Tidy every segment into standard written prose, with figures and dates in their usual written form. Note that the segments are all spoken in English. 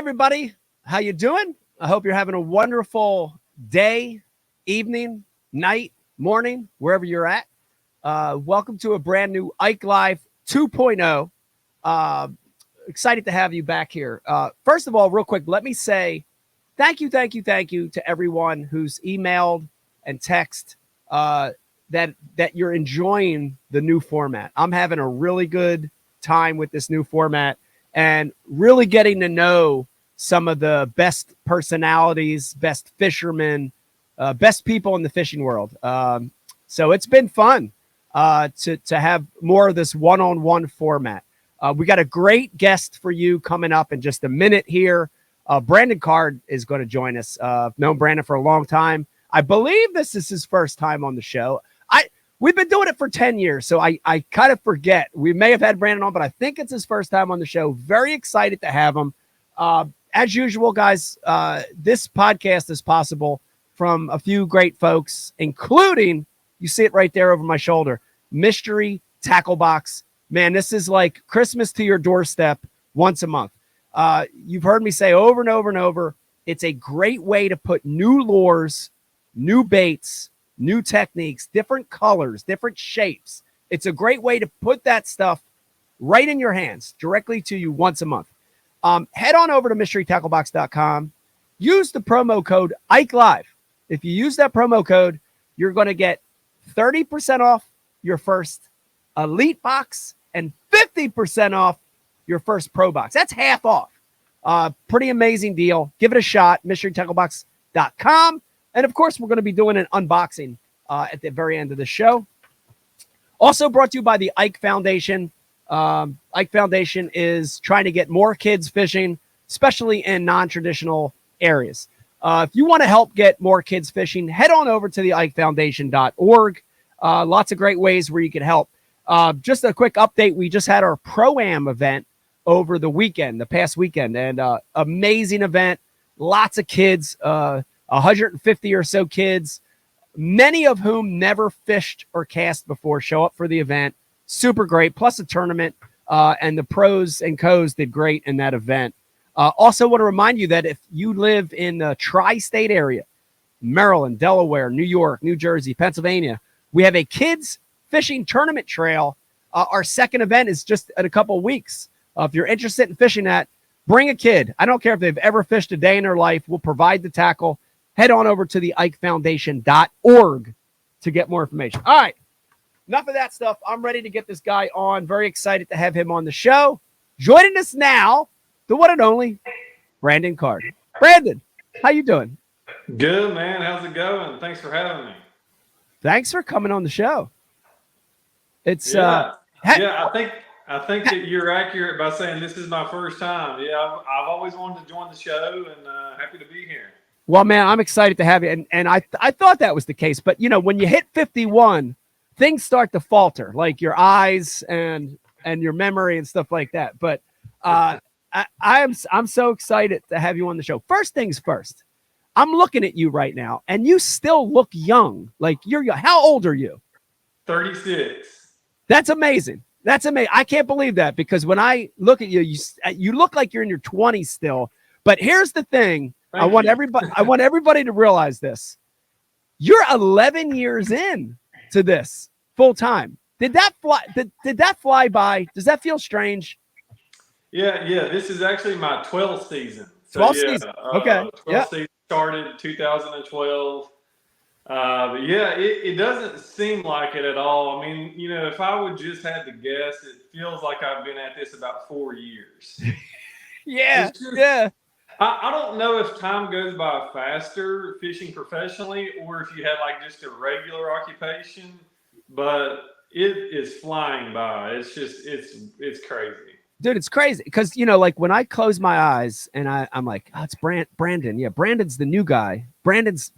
everybody. How you doing? I hope you're having a wonderful day, evening, night, morning, wherever you're at. Welcome to a brand new Ike Live 2.0. Excited to have you back here. First of all, real quick, let me say thank you to everyone who's emailed and text that you're enjoying the new format. I'm having a really good time with this new format and really getting to know some of the best personalities, best fishermen, best people in the fishing world. So it's been fun to have more of this one-on-one format. We got a great guest for you coming up in just a minute here. Brandon Card is going to join us. I've known Brandon for a long time. I believe this is his first time on the show. We've been doing it for 10 years, so I kind of forget. We may have had Brandon on, but I think it's his first time on the show. Very excited to have him. As usual, guys, this podcast is possible from a few great folks, including, you see it right there over my shoulder, Mystery Tackle Box. Man, this is like Christmas to your doorstep once a month. You've heard me say over and over and over, it's a great way to put new lures, new baits, new techniques, different colors, different shapes. It's a great way to put that stuff right in your hands, directly to you once a month. Head on over to mysterytacklebox.com. Use the promo code IkeLive. If you use that promo code, you're going to get 30% off your first Elite box and 50% off your first Pro box. That's half off. Pretty amazing deal. Give it a shot, mysterytacklebox.com. And, of course, we're going to be doing an unboxing at the very end of the show. Also brought to you by the Ike Foundation. Ike Foundation is trying to get more kids fishing, especially in non-traditional areas. If you want to help get more kids fishing, head on over to the ikefoundation.org. Lots of great ways where you can help. Just a quick update. We just had our Pro-Am event over the weekend, the past weekend, and amazing event. Lots of kids, 150 or so kids, many of whom never fished or cast before, show up for the event. Super great, plus a tournament, and the pros and co's did great in that event. Also want to remind you that if you live in the tri-state area, Maryland, Delaware, New York, New Jersey, Pennsylvania, we have a kids fishing tournament trail. Our second event is just in a couple of weeks. If you're interested in fishing that, bring a kid. I don't care if they've ever fished a day in their life. We'll provide the tackle. Head on over to the ikefoundation.org to get more information. All right. Enough of that stuff. I'm ready to get this guy on. Very excited to have him on the show. Joining us now, the one and only Brandon Card. Brandon, how you doing? Good, man. How's it going? Thanks for having me. Thanks for coming on the show. It's I think that you're accurate by saying this is my first time. Yeah, I've always wanted to join the show, and happy to be here. Well, man, I'm excited to have you, and I thought that was the case, but you know, when you hit 51, things start to falter, like your eyes and your memory and stuff like that. But I'm so excited to have you on the show. First things first, I'm looking at you right now, and you still look young. Like you're young. How old are you? 36. That's amazing. That's amazing. I can't believe that, because when I look at you, you look like you're in your 20s still. But here's the thing. I want everybody to realize this. You're 11 years in to this full time. Did that fly by? Does that feel strange? Yeah. This is actually my 12th season. So, 12th season. Okay. 12th season started in 2012. But yeah, it doesn't seem like it at all. I mean, you know, if I would just had to guess, it feels like I've been at this about 4 years. Yeah. I don't know if time goes by faster fishing professionally or if you had like just a regular occupation, but it is flying by. It's just, it's crazy. Dude, it's crazy because, you know, like when I close my eyes and I'm like, oh, it's Brandon. Yeah, Brandon's the new guy. Brandon's,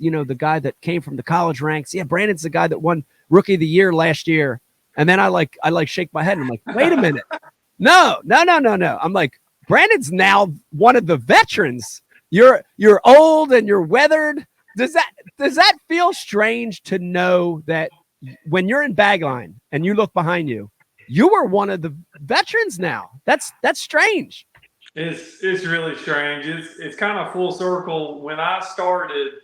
you know, the guy that came from the college ranks. Yeah, Brandon's the guy that won Rookie of the Year last year. And then I shake my head and I'm like, wait a minute. No. I'm like, Brandon's now one of the veterans. You're old and you're weathered. Does that feel strange to know that when you're in bagline and you look behind you, you are one of the veterans now? That's strange. It's really strange. It's kind of full circle. When I started,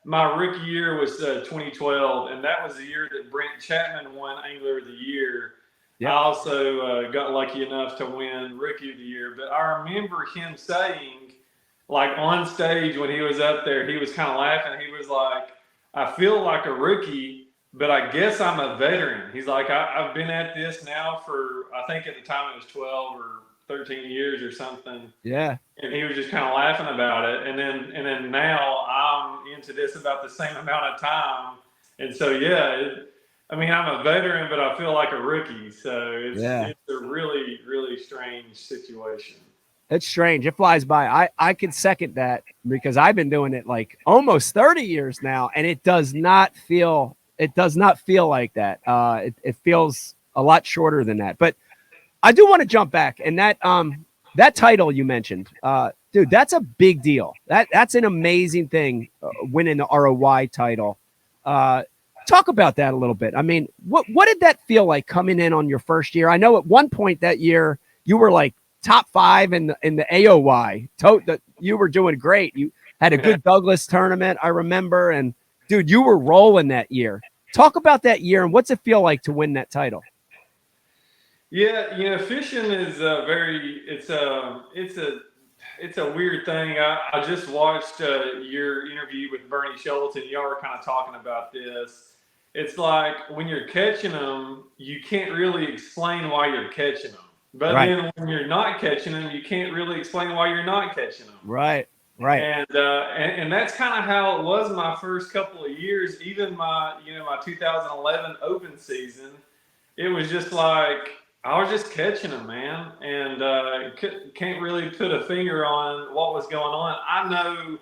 my rookie year was 2012, and that was the year that Brent Chapman won Angler of the Year. I Yep. also got lucky enough to win Rookie of the Year, but I remember him saying, like on stage when he was up there, he was kind of laughing. He was like, "I feel like a rookie, but I guess I'm a veteran." He's like, I've been at this now for, I think at the time it was 12 or 13 years or something." Yeah. And he was just kind of laughing about it. And then now I'm into this about the same amount of time. And so, yeah, I mean, I'm a veteran, but I feel like a rookie. So Yeah. it's a really, really strange situation. It's strange. It flies by. I can second that because I've been doing it like almost 30 years now, and it does not feel like that. It feels a lot shorter than that. But I do want to jump back, and that title you mentioned, dude, that's a big deal. That's an amazing thing, winning the ROI title. Talk about that a little bit. I mean, what did that feel like coming in on your first year? I know at one point that year you were like top 5 in the AOY. You were doing great. You had a good Douglas tournament, I remember, and dude, you were rolling that year. Talk about that year and what's it feel like to win that title? Yeah, fishing is it's a weird thing. I just watched your interview with Bernie Schultz, and y'all were kind of talking about this. It's like when you're catching them, you can't really explain why you're catching them. But Right. then when you're not catching them, you can't really explain why you're not catching them. Right. And that's kind of how it was my first couple of years. Even my 2011 Open season, it was just like I was just catching them, man, and can't really put a finger on what was going on. I know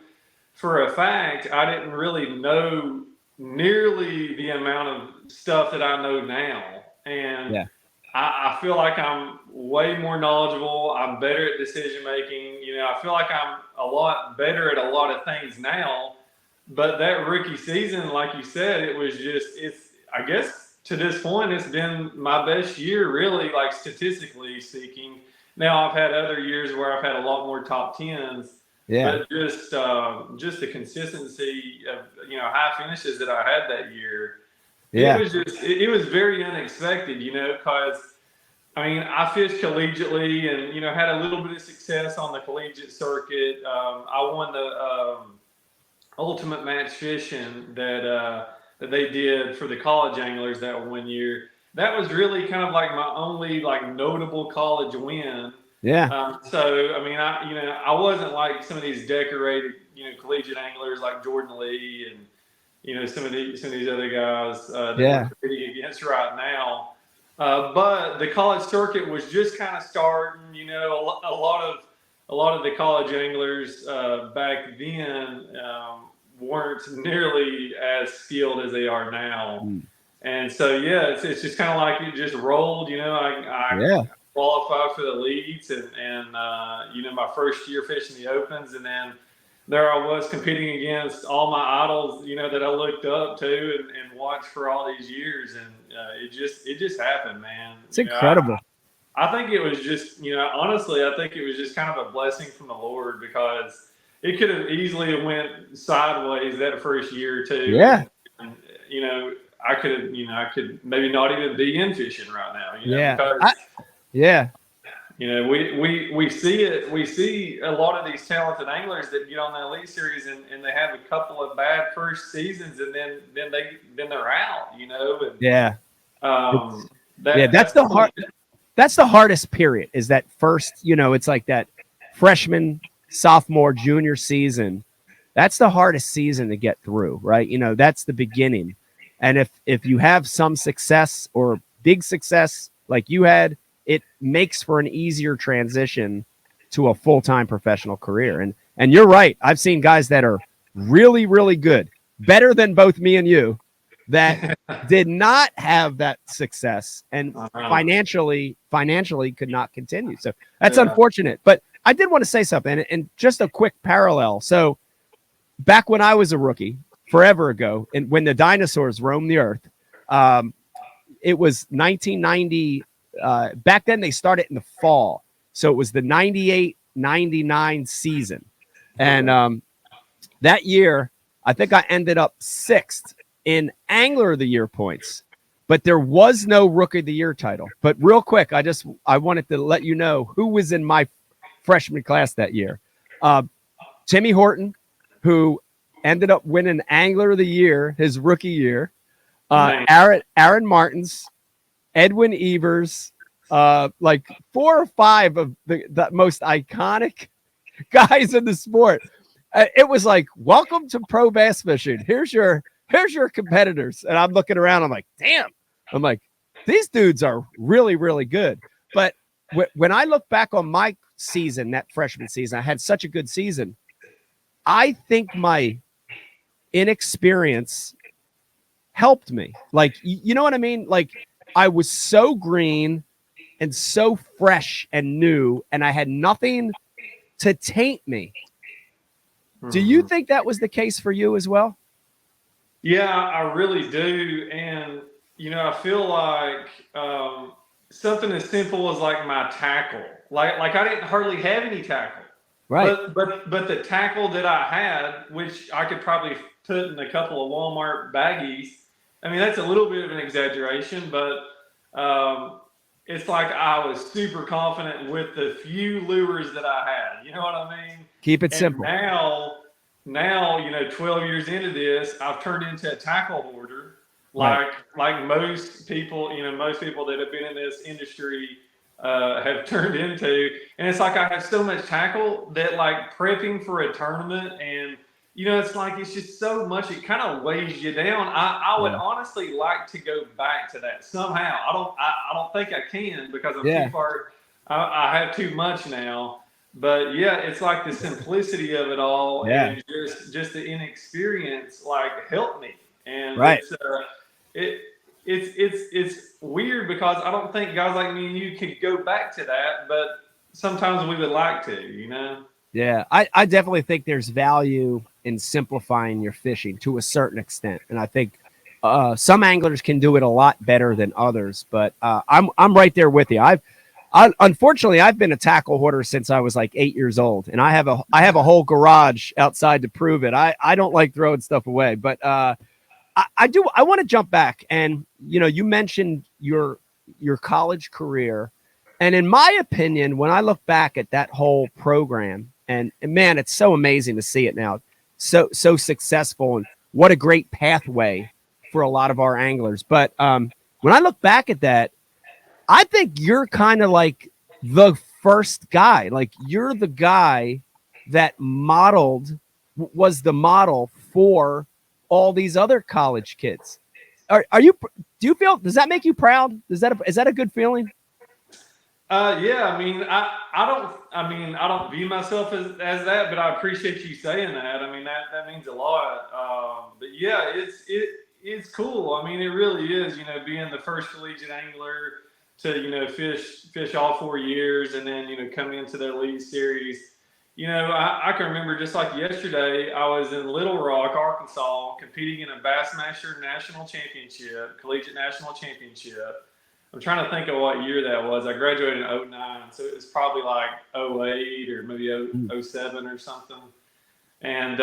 for a fact I didn't really know nearly the amount of stuff that I know now, and Yeah. I feel like I'm way more knowledgeable. I'm better at decision making. I feel like I'm a lot better at a lot of things now. But that rookie season, like you said, I guess to this point, it's been my best year, really, like statistically speaking. Now I've had other years where I've had a lot more top tens, Yeah. but just the consistency of high finishes that I had that year, Yeah. it was very unexpected, because I mean, I fished collegiately and had a little bit of success on the collegiate circuit. I won the ultimate match fishing that they did for the college anglers that one year. That was really kind of like my only like notable college win. Yeah. So I mean, I wasn't like some of these decorated collegiate anglers like Jordan Lee and some of these other guys that Yeah. we're competing against right now. But the college circuit was just kind of starting. A lot of the college anglers back then weren't nearly as skilled as they are now. Mm. And so, yeah, it's just kind of like it just rolled. I Yeah. qualified for the leagues, and my first year fishing the opens, and then there I was competing against all my idols, that I looked up to and watched for all these years, and it just happened, man. It's incredible. I think it was just, honestly, I think it was just kind of a blessing from the Lord because it could have easily went sideways that first year or two. Yeah. And, I could maybe not even be in fishing right now. Yeah. Because Yeah. we see it. We see a lot of these talented anglers that get on the Elite Series and they have a couple of bad first seasons and then they're out. And, Yeah. That's That's the hardest period is that first, it's like that freshman, sophomore, junior season. That's the hardest season to get through, right? That's the beginning. And if you have some success or big success like you had, it makes for an easier transition to a full-time professional career. And you're right. I've seen guys that are really, really good, better than both me and you, that did not have that success and financially could not continue. So that's unfortunate. But I did want to say something, and just a quick parallel. So back when I was a rookie, forever ago, and when the dinosaurs roamed the earth, it was 1990. Back then they started in the fall. So it was the 98 99 season. And that year, I think I ended up 6th in Angler of the Year points, but there was no Rookie of the Year title. But real quick, I wanted to let you know who was in my freshman class that year. Timmy Horton, who ended up winning Angler of the Year his rookie year. Aaron Martins, Edwin Evers, like 4 or 5 of the most iconic guys in the sport. It was like, welcome to pro bass fishing. Here's your competitors. And I'm looking around. I'm like, damn. I'm like, these dudes are really, really good. But when I look back on my season, that freshman season, I had such a good season. I think my inexperience helped me. Like, you know what I mean? Like, I was so green and so fresh and new, and I had nothing to taint me. Do you think that was the case for you as well? Yeah, I really do. And, I feel like something as simple as like my tackle. Like I didn't hardly have any tackle. Right. But the tackle that I had, which I could probably put in a couple of Walmart baggies, I mean, that's a little bit of an exaggeration, but it's like I was super confident with the few lures that I had. You know what I mean? Keep it simple. Now, 12 years into this, I've turned into a tackle hoarder. Like most people, most people that have been in this industry have turned into. And it's like I have so much tackle that like prepping for a tournament and, it's like it's just so much, it kind of weighs you down. I would honestly like to go back to that somehow. I don't think I can because I'm too far. I have too much now. But yeah, it's like the simplicity of it all and just the inexperience like helped me. And it's weird because I don't think guys like me and you could go back to that, but sometimes we would like to, Yeah, I definitely think there's value in simplifying your fishing to a certain extent. And I think some anglers can do it a lot better than others, but I'm right there with you. Unfortunately, I've been a tackle hoarder since I was like 8 years old, and I have a whole garage outside to prove it. I don't like throwing stuff away, but I want to jump back. And, you mentioned your college career. And in my opinion, when I look back at that whole program, and man, it's so amazing to see it now. So successful, and what a great pathway for a lot of our anglers. But when I look back at that, I think you're kind of like the first guy. Like, you're the guy that was the model for all these other college kids. Do you feel, does that make you proud? Is that a good feeling? Yeah, I mean, I don't view myself as that, but I appreciate you saying that. I mean, that means a lot. But yeah, it's cool. I mean, it really is, being the first collegiate angler to, fish all 4 years and then, come into the elite series. I can remember just like yesterday, I was in Little Rock, Arkansas, competing in a Bassmaster National Championship, Collegiate National Championship. I'm trying to think of what year that was. I graduated in 2009, so it was probably like 2008 or maybe 2007 or something. And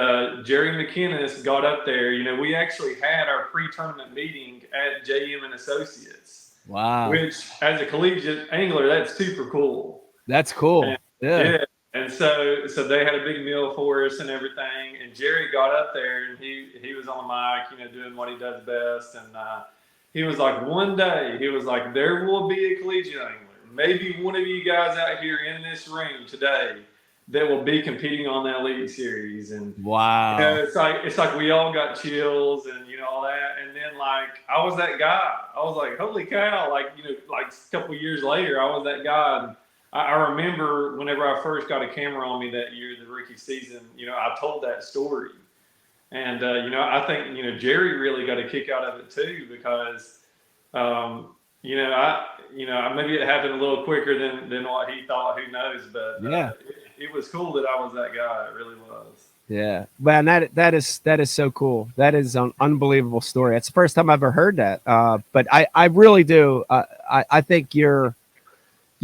Jerry McInnes got up there. We actually had our pre-tournament meeting at JM and Associates. Wow. Which, as a collegiate angler, that's super cool. That's cool. And, yeah. And so they had a big meal for us and everything. And Jerry got up there and he was on the mic, doing what he does best. And he was like, one day, he was like, there will be a collegiate angler. Maybe one of you guys out here in this room today that will be competing on that elite series. And wow, it's like we all got chills and all that. And then like I was that guy. I was like, holy cow! Like like a couple of years later, I was that guy. And I remember whenever I first got a camera on me that year, the rookie season. I told that story. And, I think, Jerry really got a kick out of it too, because, maybe it happened a little quicker than what he thought, who knows, but it was cool that I was that guy. It really was. Yeah, man, that is so cool. That is an unbelievable story. It's the first time I've ever heard that. But I really do. I think you're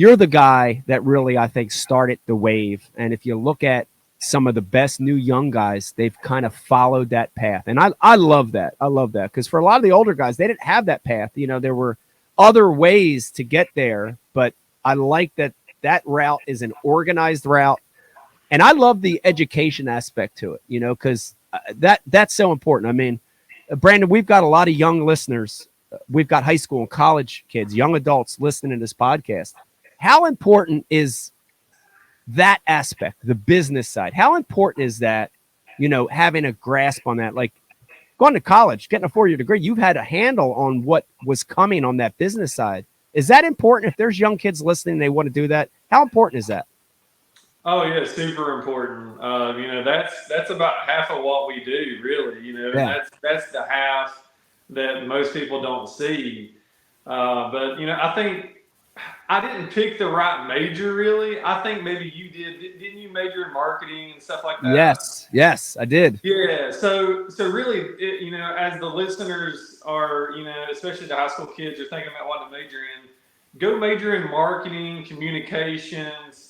you're the guy that really, I think, started the wave. And if you look at some of the best new young guys, they've kind of followed that path. And I love that. I love that because for a lot of the older guys, they didn't have that path. You know, there were other ways to get there, but I like that that route is an organized route. And I love the education aspect to it, you know, because that's so important. I mean, Brandon, we've got a lot of young listeners. We've got high school and college kids, young adults listening to this podcast. How important is that aspect, the business side? How important is that, you know, having a grasp on that? Like going to college, getting a 4-year degree, you've had a handle on what was coming on that business side. Is that important? If there's young kids listening, they want to do that. How important is that? Oh yeah, super important. You know, that's about half of what we do, really. You know, and Yeah. that's the half that most people don't see. But you know, I think I didn't pick the right major, really. I think maybe you did. Didn't you major in marketing and stuff like that? Yes. Yes, I did. Yeah. So really, you know, as the listeners are, you know, especially the high school kids are thinking about what to major in, go major in marketing, communications.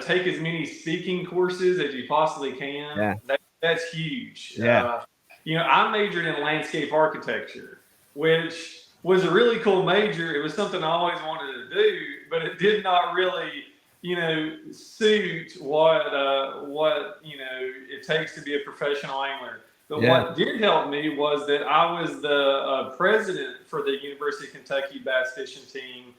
Take as many speaking courses as you possibly can. Yeah. That's huge. Yeah. You know, I majored in landscape architecture, which was a really cool major. It was something I always wanted to do, but it did not really, you know, suit what you know it takes to be a professional angler. But Yeah. what did help me was that I was the president for the University of Kentucky bass fishing team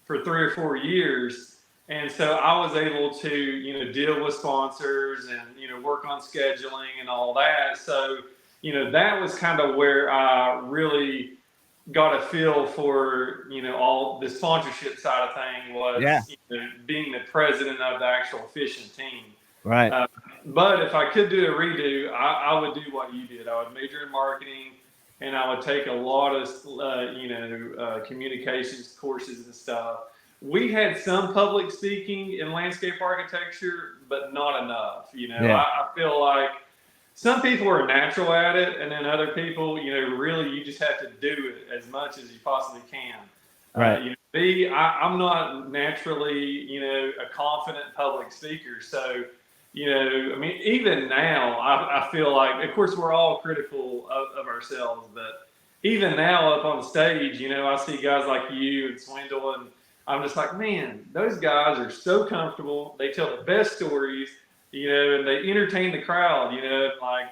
for 3 or 4 years. And so I was able to, you know, deal with sponsors and, you know, work on scheduling and all that. So, you know, that was kind of where I really got a feel for, you know, all the sponsorship side of thing Yeah. was, you know, being the president of the actual fishing team. Right. But if I could do a redo, I would do what you did. I would major in marketing and I would take a lot of, you know, communications courses and stuff. We had some public speaking in landscape architecture, but not enough. You know, Yeah. I feel like some people are natural at it, and then other people, you know, really you just have to do it as much as you possibly can. Right. You know, me, I'm not naturally, you know, a confident public speaker. So, you know, I mean, even now, I feel like, of course, we're all critical of ourselves, but even now up on stage, you know, I see guys like you and Swindle and I'm just like, man, those guys are so comfortable. They tell the best stories, you know, and they entertain the crowd, you know, like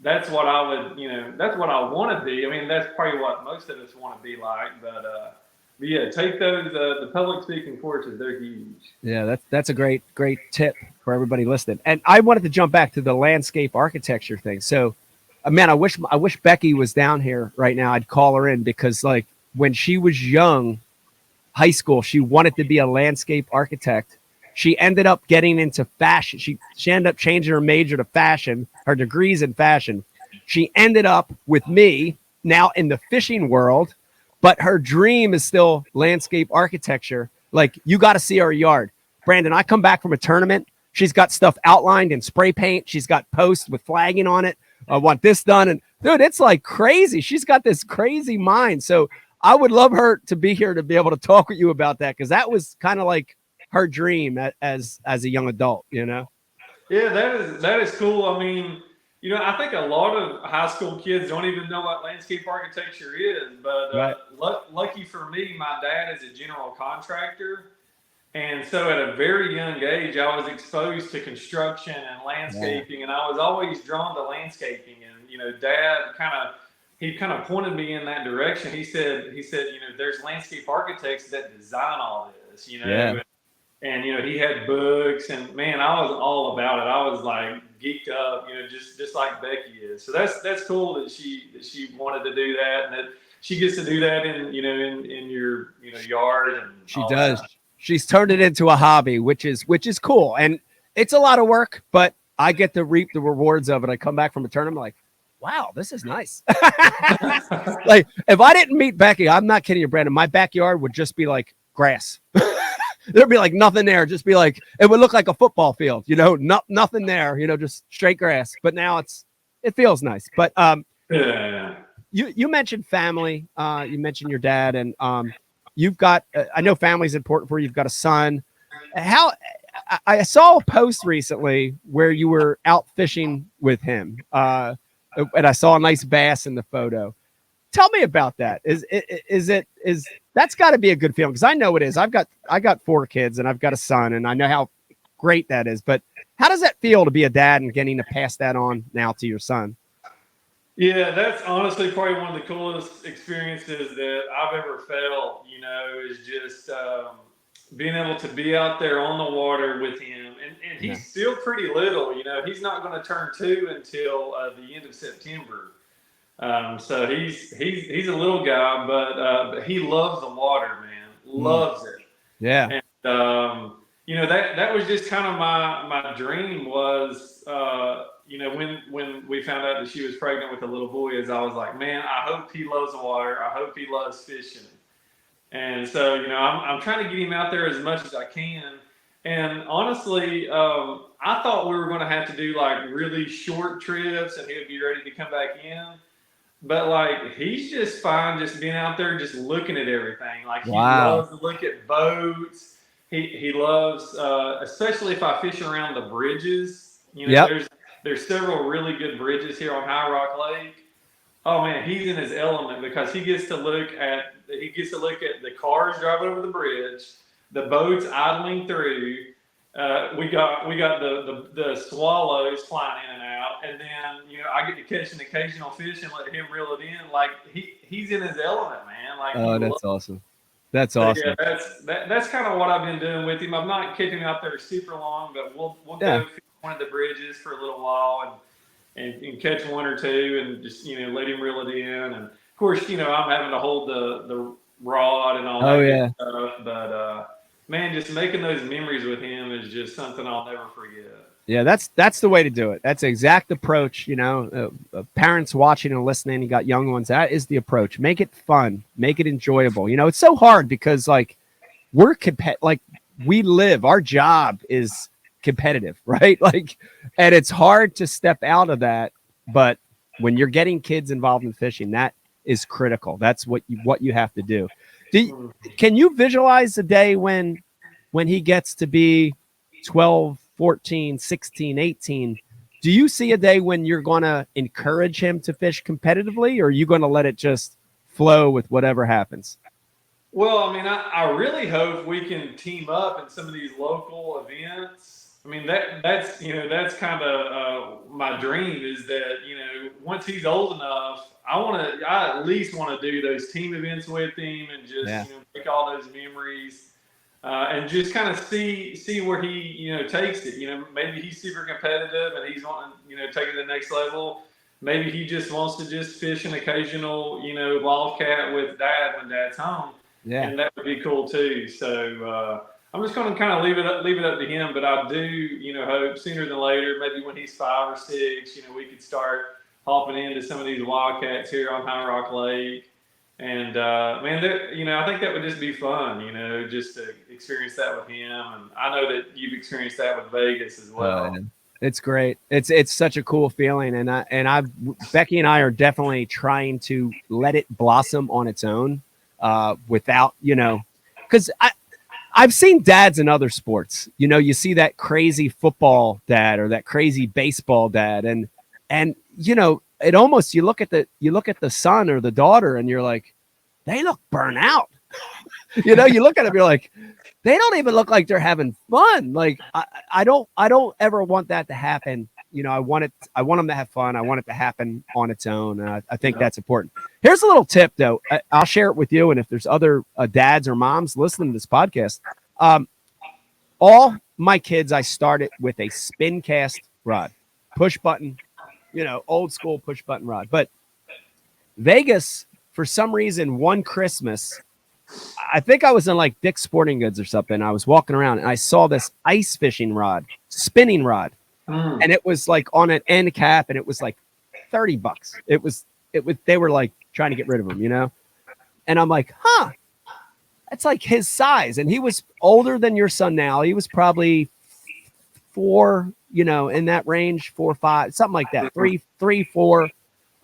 that's what I would, you know, that's what I want to be. I mean, that's probably what most of us want to be like, but yeah, take those, the public speaking courses, they're huge. Yeah, that's a great tip for everybody listening. And I wanted to jump back to the landscape architecture thing. So, man, I wish Becky was down here right now. I'd call her in because like when she was young, high school, she wanted to be a landscape architect. She ended up getting into fashion. She ended up changing her major to fashion, her degrees in fashion. She ended up with me now in the fishing world, but her dream is still landscape architecture. Like you got to see her yard. Brandon, I come back from a tournament. She's got stuff outlined in spray paint. She's got posts with flagging on it. I want this done. And dude, it's like crazy. She's got this crazy mind. So I would love her to be here to be able to talk with you about that because that was kind of like her dream as a young adult, you know? Yeah, that is cool. I mean, you know, I think a lot of high school kids don't even know what landscape architecture is. But Right. lucky for me, my dad is a general contractor, and so at a very young age, I was exposed to construction and landscaping, and I was always drawn to landscaping. And you know, Dad he kind of pointed me in that direction. He said, you know, there's landscape architects that design all this, you know. Yeah. And you know, he had books, and man, I was all about it. I was like geeked up, you know, just like Becky is. So that's cool that she wanted to do that, and that she gets to do that in you know in your you know yard and She all does. that. She's turned it into a hobby, which is cool. And it's a lot of work, but I get to reap the rewards of it. I come back from a tournament like, wow, this is nice. Like if I didn't meet Becky, I'm not kidding you, Brandon, my backyard would just be like grass. There'd be like nothing there. Just be like, it would look like a football field, you know, nothing there, you know, just straight grass. But now it feels nice. But Yeah. you mentioned family. You mentioned your dad, and you've got. I know family's important for you. You've got a son. how I saw a post recently where you were out fishing with him, and I saw a nice bass in the photo. Tell me about that. Is that's got to be a good feeling? Because I know it is. I got 4 kids and I've got a son, and I know how great that is. But how does that feel to be a dad and getting to pass that on now to your son? Yeah, that's honestly probably one of the coolest experiences that I've ever felt. Is just being able to be out there on the water with him, and Yeah. he's still pretty little. He's not going to turn 2 until the end of September. So he's a little guy, but he loves the water, man. Loves it. Yeah. And that was just kind of my dream was when we found out that she was pregnant with a little boy, is I was like, man, I hope he loves the water. I hope he loves fishing. And so I'm trying to get him out there as much as I can. And honestly, I thought we were going to have to do like really short trips, and he would be ready to come back in. But like he's just fine, just being out there, just looking at everything. Like he loves to look at boats. He loves, especially if I fish around the bridges. There's several really good bridges here on High Rock Lake. Oh man, he's in his element because he gets to look at the cars driving over the bridge, the boats idling through. We got the swallows flying in and out, and then I get to catch an occasional fish and let him reel it in. Like he's in his element, man. Like that's awesome. That's awesome. Yeah, that's kind of what I've been doing with him. I'm not keeping him out there super long, but we'll go fish one of the bridges for a little while and catch 1 or 2 and just let him reel it in. And of course, I'm having to hold the rod and all that stuff. But man, just making those memories with him is just something I'll never forget. Yeah, that's the way to do it. That's the exact approach. Parents watching and listening, you got young ones. That is the approach. Make it fun. Make it enjoyable. It's so hard because like we live. Our job is competitive, right? Like, and it's hard to step out of that. But when you're getting kids involved in fishing, that is critical. That's what you have to do. Can you visualize the day when he gets to be 12, 14, 16, 18? Do you see a day when you're going to encourage him to fish competitively, or are you going to let it just flow with whatever happens? Well, I mean, I really hope we can team up in some of these local events. I mean, that's kind of my dream is that, once he's old enough, I at least want to do those team events with him and just, make all those memories. And just kind of see where he takes it. Maybe he's super competitive and he's wanting take it to the next level. Maybe he just wants to just fish an occasional wildcat with dad when dad's home. Yeah, and that would be cool too. So I'm just going to kind of leave it up to him. But I do hope sooner than later, maybe when he's 5 or 6, we could start hopping into some of these wildcats here on High Rock Lake. And man, I think that would just be fun, just to experience that with him. And I know that you've experienced that with Vegas as well. It's great. It's such a cool feeling, and Becky and I are definitely trying to let it blossom on its own, without because I've seen dads in other sports. You see that crazy football dad or that crazy baseball dad, and it almost you look at the son or the daughter and you're like, they look burnt out. You look at them, you're like, they don't even look like they're having fun. Like I don't ever want that to happen. I want them to have fun. I want it to happen on its own. I think that's important. Here's a little tip though. I'll share it with you. And if there's other dads or moms listening to this podcast, all my kids, I started with a spin cast rod, push button, old school push button rod. But Vegas, for some reason, one Christmas, I think I was in like Dick's Sporting Goods or something. I was walking around and I saw this ice fishing rod, spinning rod. And it was like on an end cap and it was like $30. It was, they were like trying to get rid of them, And I'm like, that's like his size. And he was older than your son now. He was probably 4, in that range, 4, 5, something like that. 3, 4.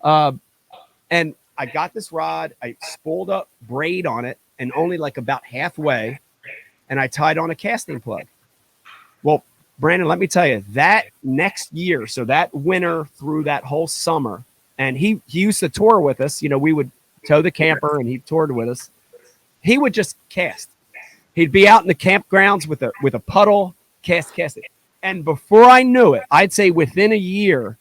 And I got this rod, I spooled up braid on it and only like about halfway, and I tied on a casting plug. Well, Brandon, let me tell you, that next year, so that winter through that whole summer, and he used to tour with us. You know, we would tow the camper and he toured with us. He would just cast. He'd be out in the campgrounds with a puddle, cast it. And before I knew it, I'd say within a year,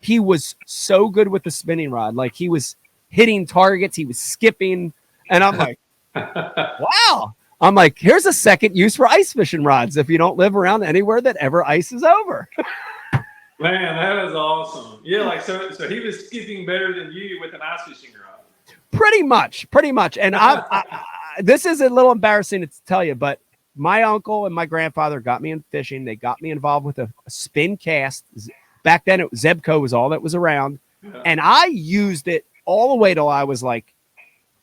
he was so good with the spinning rod. Like he was hitting targets, he was skipping. And I'm like, wow. I'm like, here's a second use for ice fishing rods if you don't live around anywhere that ever ice is over. Man, that is awesome. Yeah, like so he was skipping better than you with an ice fishing rod. Pretty much. And this is a little embarrassing to tell you, but my uncle and my grandfather got me in fishing. They got me involved with a spin cast. Back then, Zebco was all that was around, and I used it all the way till I was like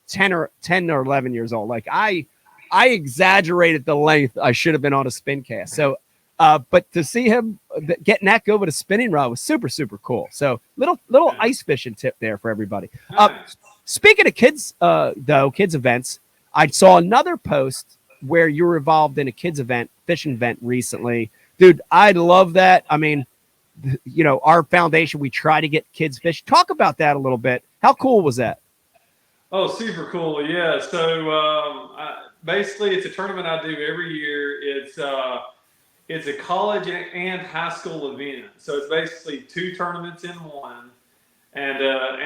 10 or 11 years old. Like I exaggerated the length I should have been on a spin cast. So, but to see him getting that good with a spinning rod was super, super cool. So little ice fishing tip there for everybody. Speaking of kids, kids events, I saw another post where you were involved in a kids event, fishing event recently. Dude, I love that. I mean, you know, our foundation, we try to get kids fish. Talk about that a little bit. How cool was that? Oh, super cool. Yeah. So basically, it's a tournament I do every year. It's a college and high school event. So it's basically two tournaments in one. And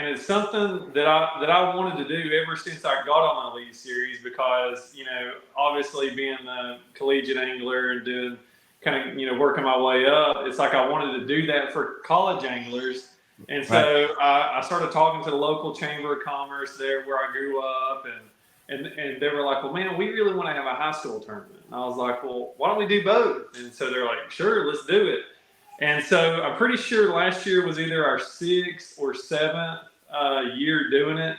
it's something that I wanted to do ever since I got on my lead series because, you know, obviously being a collegiate angler and doing kind of, you know, working my way up, it's like I wanted to do that for college anglers. And so I started talking to the local chamber of commerce there where I grew up, and they were like, well, man, we really want to have a high school tournament. And I was like, well, why don't we do both? And so they're like, sure, let's do it. And so I'm pretty sure last year was either our 6th or 7th year doing it.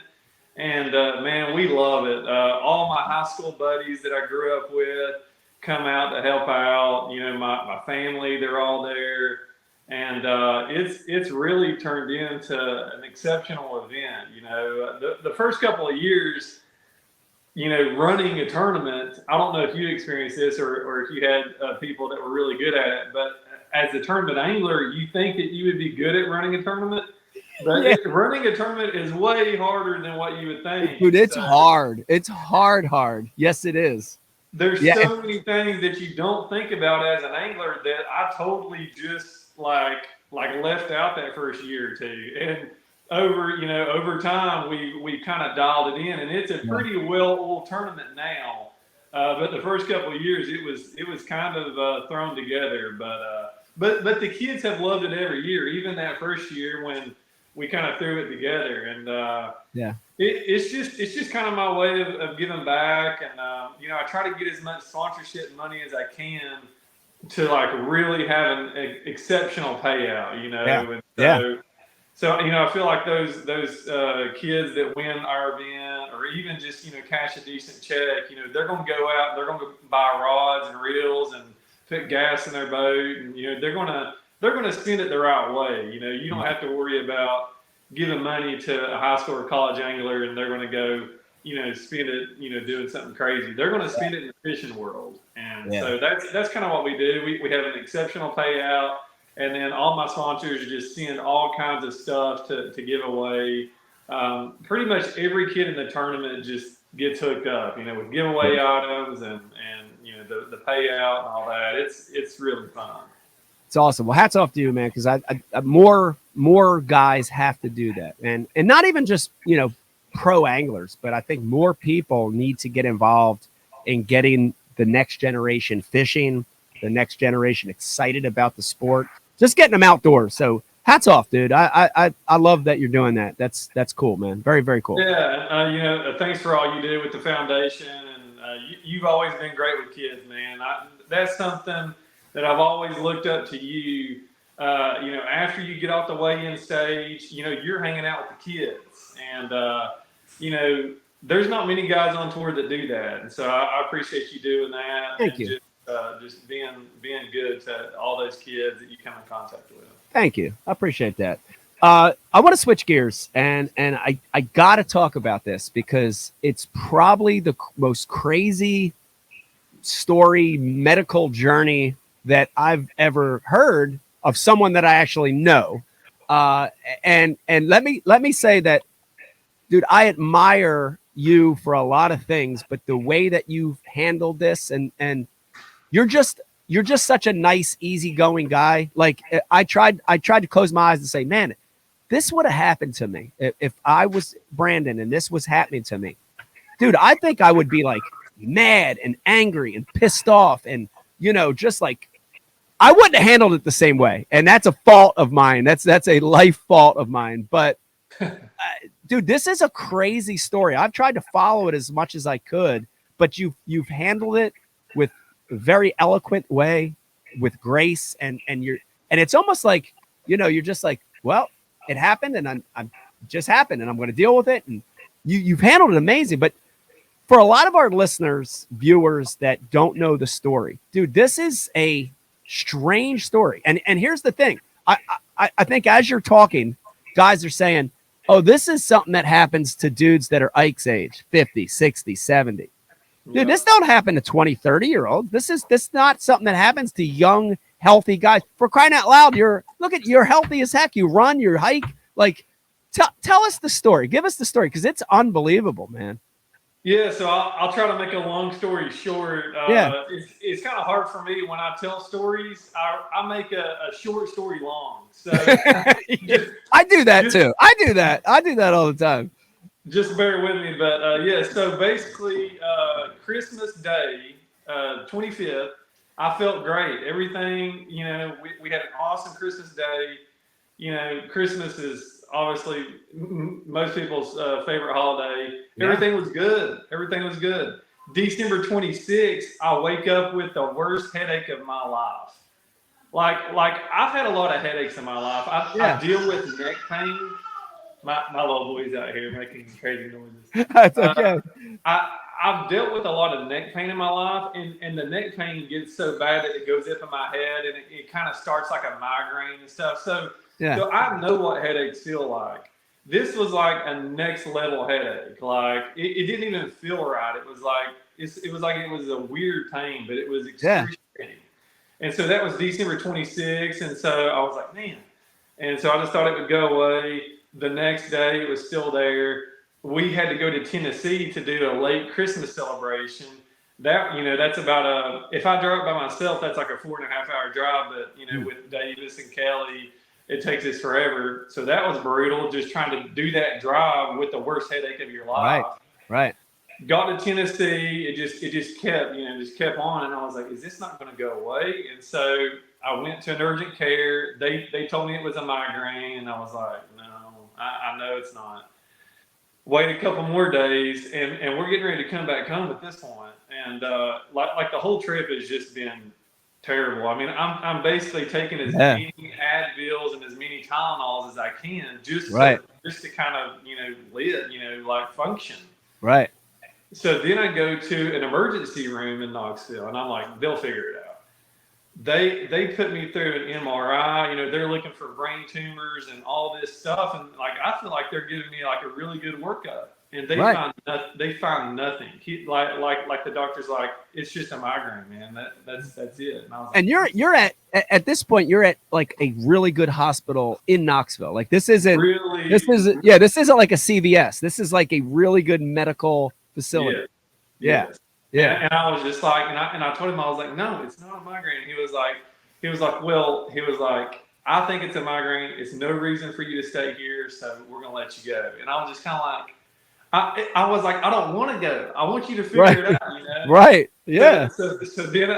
And man, we love it. All my high school buddies that I grew up with come out to help out. You know, my family, they're all there. And it's really turned into an exceptional event. You know, the first couple of years, you know, running a tournament, I don't know if you experienced this or if you had people that were really good at it, but as a tournament angler, you think that you would be good at running a tournament, but running a tournament is way harder than what you would think. Dude, it's hard. It's hard. Yes, it is. There's so many things that you don't think about as an angler that I totally just like left out that first year or two. And over time, we kind of dialed it in, and it's a pretty well-oiled tournament now. But the first couple of years, it was kind of thrown together. But the kids have loved it every year, even that first year when we kind of threw it together. And it's just kind of my way of giving back. And you know, I try to get as much sponsorship money as I can to like really have an exceptional payout. You know, So you know, I feel like those kids that win our event, or even just, you know, cash a decent check, you know, they're going to go out, they're going to buy rods and reels and put gas in their boat, and you know, they're going to spend it the right way. You know, you don't have to worry about giving money to a high school or college angler and they're going to go, you know, spend it, you know, doing something crazy. They're going to spend it in the fishing world, and so that's kind of what we do. We have an exceptional payout. And then all my sponsors just send all kinds of stuff to give away. Pretty much every kid in the tournament just gets hooked up, you know, with giveaway items and you know, the payout and all that. It's really fun. It's awesome. Well, hats off to you, man, because I more guys have to do that, and not even just, you know, pro anglers, but I think more people need to get involved in getting the next generation fishing, the next generation excited about the sport. Just getting them outdoors. So hats off, dude. I love that you're doing that. That's cool, man. Very, very cool. Yeah. You know, thanks for all you do with the foundation. And you've always been great with kids, man. That's something that I've always looked up to you. You know, after you get off the weigh-in stage, you know, you're hanging out with the kids. And, you know, there's not many guys on tour that do that. And so I appreciate you doing that. Thank you. Just being good to all those kids that you come in contact with. Thank you. I appreciate that. I want to switch gears, and I got to talk about this because it's probably the most crazy story, medical journey that I've ever heard of someone that I actually know. Uh, and let me say that, dude, I admire you for a lot of things, but the way that you've handled this, and you're just you're just such a nice, easygoing guy. Like I tried to close my eyes and say, man, this would have happened to me if I was Brandon and this was happening to me, dude. I think I would be like mad and angry and pissed off, and just like I wouldn't have handled it the same way, and that's a fault of mine. That's a life fault of mine. But dude, this is a crazy story. I've tried to follow it as much as I could, but you've handled it with a very eloquent way, with grace, and it's almost like you're just like, well, it happened, and I'm just happened, and I'm going to deal with it, and you've handled it amazing. But for a lot of our listeners, viewers that don't know the story, dude, this is a strange story. And here's the thing. I think as you're talking, guys are saying, oh, this is something that happens to dudes that are Ike's age, 50, 60, 70. Dude, this don't happen to 20, 30-year-olds. This not something that happens to young, healthy guys. For crying out loud, you're healthy as heck. You run, you hike. Like, tell us the story. Give us the story, because it's unbelievable, man. Yeah, so I'll try to make a long story short. Yeah. It's kind of hard for me when I tell stories. I make a short story long. So I do that too. I do that all the time. just bear with me. But yeah, so basically, Christmas Day, 25th, I felt great. Everything, we had an awesome Christmas Day. Christmas is obviously most people's favorite holiday. Yeah. Everything was good. Everything was good. December 26th, I wake up with the worst headache of my life. Like I've had a lot of headaches in my life. I deal with neck pain. My little boy's out here making crazy noises. That's okay. I've dealt with a lot of neck pain in my life, and the neck pain gets so bad that it goes up in my head, and it kind of starts like a migraine and stuff. So I know what headaches feel like. This was like a next level headache. Like it didn't even feel right. It was like it was a weird pain, but it was excruciating. And so that was December 26th, and so I was like, man. And so I just thought it would go away. The next day, it was still there. We had to go to Tennessee to do a late Christmas celebration. That's about if I drove by myself, that's like a 4.5 hour drive. But with Davis and Kelly, it takes us forever. So that was brutal. Just trying to do that drive with the worst headache of your life. Right. Got to Tennessee. It just kept on, and I was like, is this not going to go away? And so I went to an urgent care. They told me it was a migraine, and I was like, no, I know it's not. Wait a couple more days, and we're getting ready to come back home at this point. And like the whole trip has just been terrible. I mean, I'm basically taking as many Advils and as many Tylenols as I can just to kind of live, like function. Right. So then I go to an emergency room in Knoxville, and I'm like, they'll figure it out. They put me through an MRI. They're looking for brain tumors and all this stuff, and like I feel like they're giving me like a really good workup, and they find nothing. Like the doctor's like, it's just a migraine, man. That's it. And I was like, and you're at this point, you're at like a really good hospital in Knoxville. Like this isn't like a CVS. This is like a really good medical facility. Yeah. And I was just like, and I told him, I was like, no, it's not a migraine. He was like, I think it's a migraine. It's no reason for you to stay here, so we're gonna let you go. And I was just kind of like, I was like, I don't want to go. I want you to figure it out. Right. Yeah. So then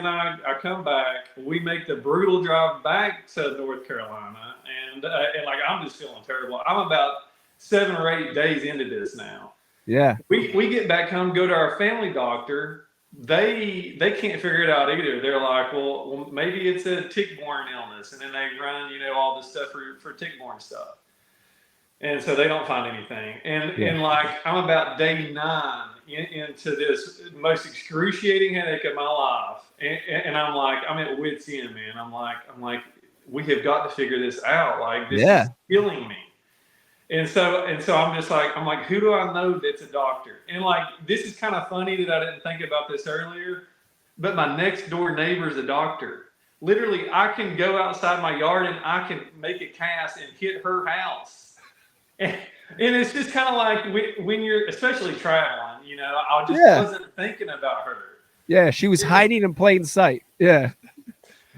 I come back. We make the brutal drive back to North Carolina, and like I'm just feeling terrible. I'm about 7 or 8 days into this now. Yeah. We get back home, go to our family doctor. They can't figure it out either. They're like, well, maybe it's a tick-borne illness, and then they run all this stuff for tick-borne stuff, and so they don't find anything. And like I'm about day 9 into this most excruciating headache of my life, and I'm like, I'm at wit's end, man. I'm like, we have got to figure this out. Like this is killing me. And so I'm just like, who do I know that's a doctor? And like, this is kind of funny that I didn't think about this earlier. but my next door neighbor is a doctor. Literally, I can go outside my yard and I can make a cast and hit her house. And it's just kind of like when you're, especially traveling, I just wasn't thinking about her. Yeah, she was hiding in plain sight. Yeah.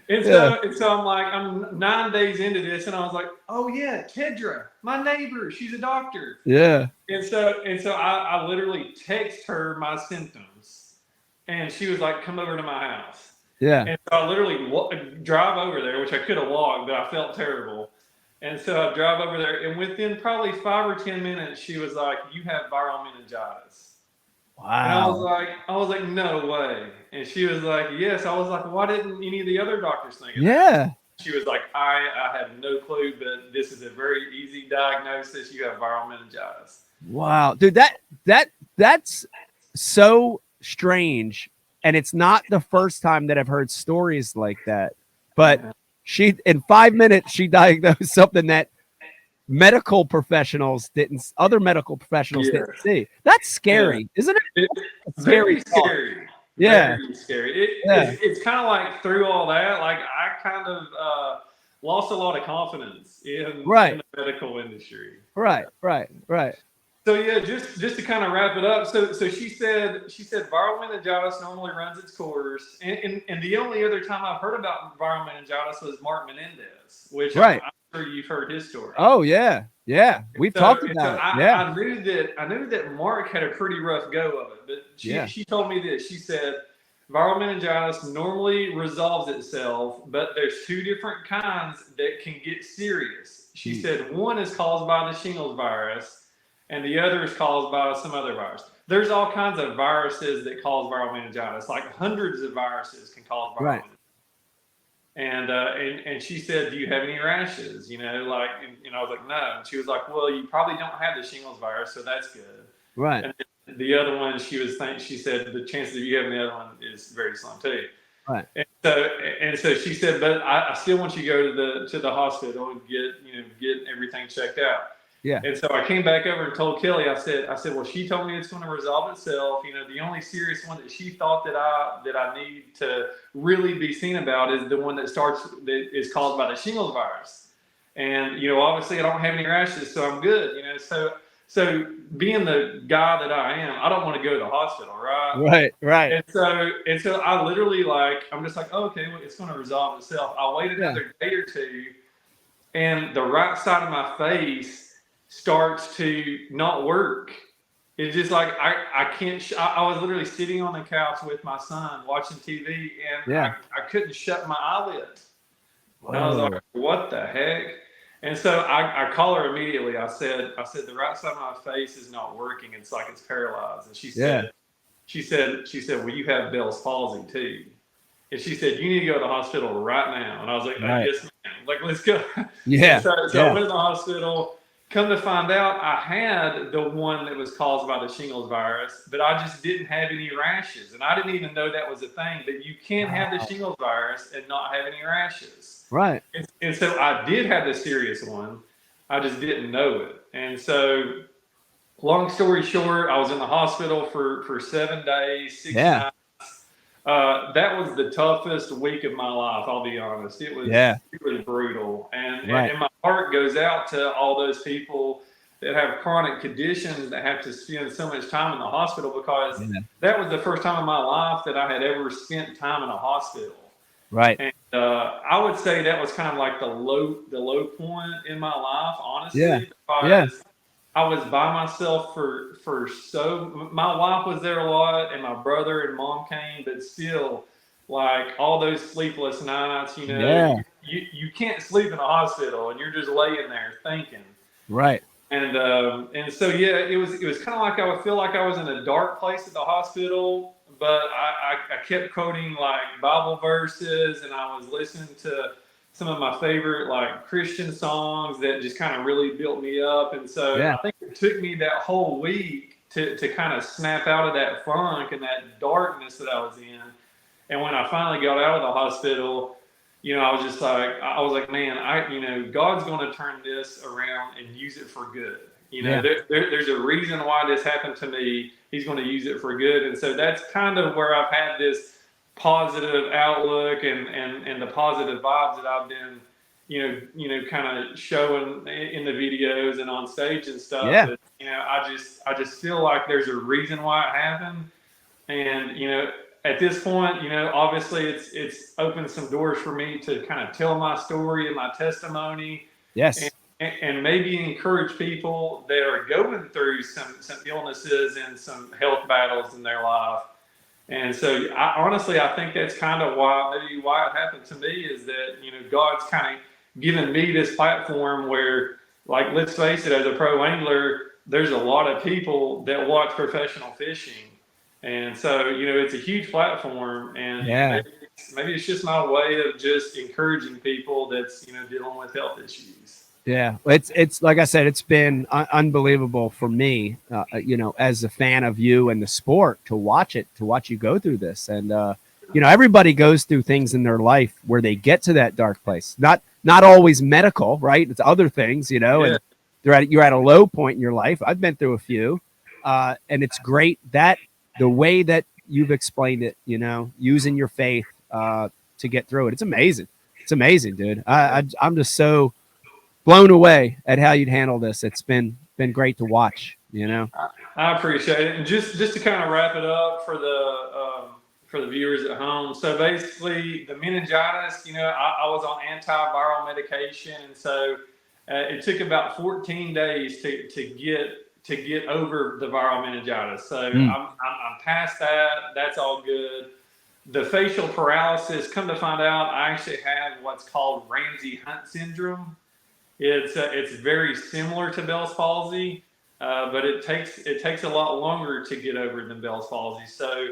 And so I'm 9 days into this, and I was like, oh yeah, Tedra, my neighbor, she's a doctor. Yeah. And so I literally text her my symptoms, and she was like, come over to my house. Yeah. And so I literally drive over there, which I could have walked, but I felt terrible. And so I drive over there, and within probably 5 or 10 minutes, she was like, you have viral meningitis. Wow. And I was like, no way. And she was like, yes. I was like, why didn't any of the other doctors think of that? She was like, I have no clue, but this is a very easy diagnosis. You have viral meningitis. Wow, dude, that's so strange. And it's not the first time that I've heard stories like that. But she, in 5 minutes, she diagnosed something that other medical professionals didn't see. That's scary, isn't it? Very scary. Yeah. Very scary. It's kind of like through all that, like I kind of lost a lot of confidence in the medical industry. Right. So yeah, just to kind of wrap it up. So she said viral meningitis normally runs its course, and the only other time I've heard about viral meningitis was Mark Menendez, which I'm sure you've heard his story. Oh yeah, we've talked about it. I knew that Mark had a pretty rough go of it, but she told me this. She said viral meningitis normally resolves itself, but there's 2 different kinds that can get serious. She said one is caused by the shingles virus, and the other is caused by some other virus. There's all kinds of viruses that cause viral meningitis, like hundreds of viruses can cause viral meningitis. And she said, do you have any rashes? And I was like, no. And she was like, well, you probably don't have the shingles virus, so that's good. Right. And the other one, she said the chances of you having the other one is very slim too. Right. And so she said, but I still want you to go to the hospital and get everything checked out. Yeah. And so I came back over and told Kelly, I said, well, she told me it's going to resolve itself. The only serious one that she thought that I need to really be seen about is the one that is caused by the shingles virus. And, obviously I don't have any rashes, so I'm good, So being the guy that I am, I don't want to go to the hospital, right? Right. And so I literally I'm just like, oh, okay, well, it's going to resolve itself. I wait another day or two, and the right side of my face starts to not work. It's just like I can't. I was literally sitting on the couch with my son watching TV, and I couldn't shut my eyelids. And I was like, "What the heck?" And so I call her immediately. I said, the right side of my face is not working. It's like it's paralyzed. And she said, well, you have Bell's palsy too. And she said, you need to go to the hospital right now. And I was like, yes, ma'am. Like, let's go. Yeah. So I went to the hospital. Come to find out, I had the one that was caused by the shingles virus, but I just didn't have any rashes. And I didn't even know that was a thing, that you can have the shingles virus and not have any rashes. Right. And so I did have the serious one. I just didn't know it. And so long story short, I was in the hospital for 7 days, 6 nights. That was the toughest week of my life, I'll be honest. It was brutal. And my heart goes out to all those people that have chronic conditions that have to spend so much time in the hospital, because that was the first time in my life that I had ever spent time in a hospital. Right. And I would say that was kind of like the low point in my life, honestly. Because I was by myself my wife was there a lot, and my brother and mom came, but still, like, all those sleepless nights, you can't sleep in a hospital, and you're just laying there thinking. Right. And so it was kind of like I would feel like I was in a dark place at the hospital, but I kept quoting like Bible verses, and I was listening to some of my favorite like Christian songs that just kind of really built me up. And so I think it took me that whole week to kind of snap out of that funk and that darkness that I was in. And when I finally got out of the hospital, I was like, man, God's going to turn this around and use it for good. There's a reason why this happened to me. He's going to use it for good. And so that's kind of where I've had this positive outlook and the positive vibes that I've been, kind of showing in the videos and on stage and stuff. Yeah. But, I just feel like there's a reason why it happened. And, at this point, obviously it's opened some doors for me to kind of tell my story and my testimony. Yes. And maybe encourage people that are going through some illnesses and some health battles in their life. And so, I think that's kind of why it happened to me is that God's kind of given me this platform where, like, let's face it, as a pro angler, there's a lot of people that watch professional fishing, and so it's a huge platform, and Yeah. maybe it's just my way of just encouraging people that's dealing with health issues. Yeah, it's like I said, it's been unbelievable for me, as a fan of you and the sport to watch you go through this. And everybody goes through things in their life where they get to that dark place. Not always medical, right? It's other things, Yeah. and you're at a low point in your life. I've been through a few, and it's great that the way that you've explained it, using your faith to get through it. It's amazing. It's amazing, dude. I'm just so blown away at how you'd handle this. It's been great to watch. I appreciate it, and just to kind of wrap it up for the viewers at home. So basically, the meningitis. I was on antiviral medication, and so it took about 14 days to get over the viral meningitis. So I'm past that. That's all good. The facial paralysis. Come to find out, I actually have what's called Ramsay-Hunt syndrome. It's very similar to Bell's palsy, but it takes a lot longer to get over than Bell's palsy. So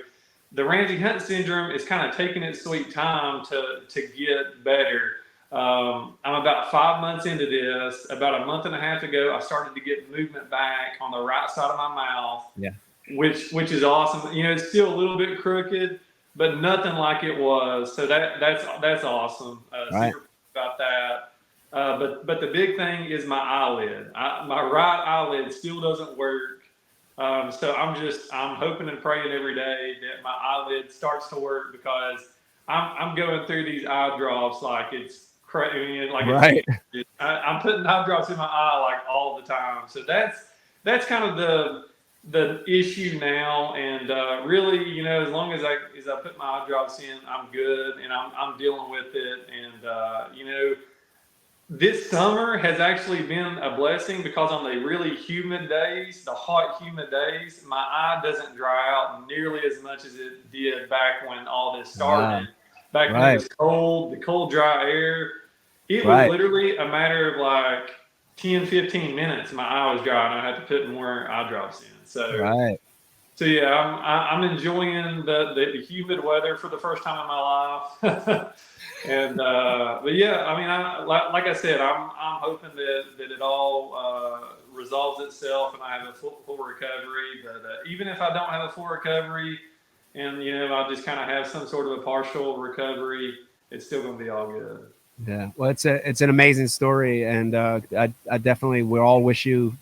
the Ramsay-Hunt syndrome is kind of taking its sweet time to get better. I'm about 5 months into this. About a month and a half ago, I started to get movement back on the right side of my mouth. Yeah, which is awesome. It's still a little bit crooked, but nothing like it was. So that's awesome. Right. Super about that. But the big thing is my eyelid. My right eyelid still doesn't work. So I'm hoping and praying every day that my eyelid starts to work, because I'm going through these eye drops like it's crazy. Right. I'm putting eye drops in my eye like all the time. So that's kind of the issue now. And really, as long as I put my eye drops in, I'm good, and I'm dealing with it. And this summer has actually been a blessing, because on the really humid days, the hot, humid days, my eye doesn't dry out nearly as much as it did back when all this started. Back when it was cold, the cold, dry air. It was literally a matter of like 10, 15 minutes. My eye was dry, and I had to put more eye drops in. So yeah, I'm enjoying the humid weather for the first time in my life. And but yeah, I mean, like I said, I'm hoping that it all resolves itself and I have a full recovery. But even if I don't have a full recovery, and I just kind of have some sort of a partial recovery, it's still going to be all good. Yeah, well, it's an amazing story, and I definitely we all wish you